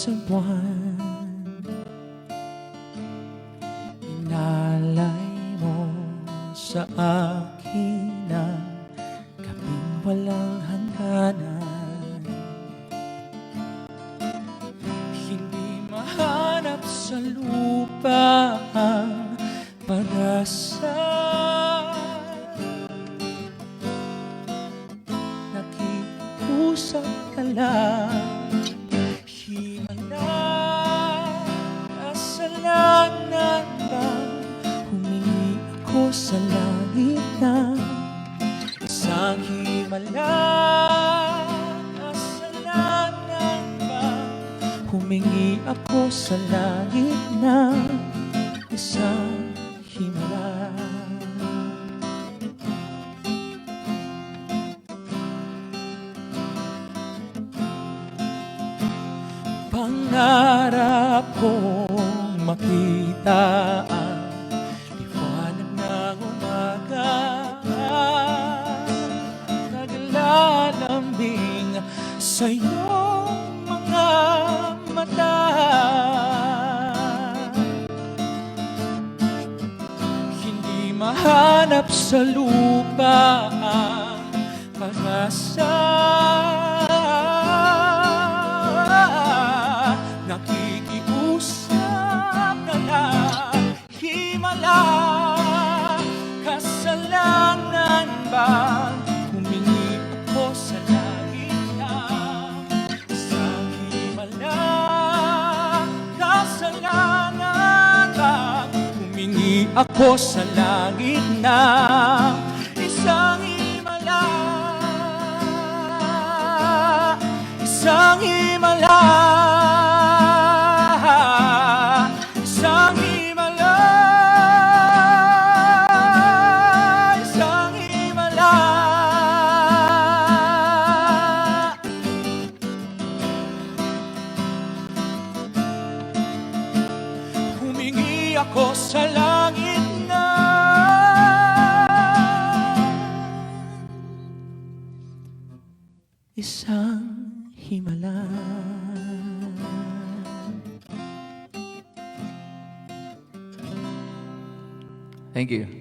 sa buwan. Inalay mo sa akin ang gabing walang hangganan. Hindi mahanap sa lupa ang pag-asa. Nakikiusap ka lang, himala, kasalanan ba? Humingi ako sa langit na isang himala, kasalanan ba? Humingi ako sa langit na isang himala. Pangarap kong makita ang liwanag ng umaga, naglalambing sa iyong mga mata. Hindi mahanap sa lupa ang pag-asa. Nakikiusap ka lang, himala, kasalanan ba? Humingi ako sa langit na isang himala, kasalanan ba? Humingi ako sa langit na isang himala, isang himala. Humingi ako sa langit na isang himala. Thank you.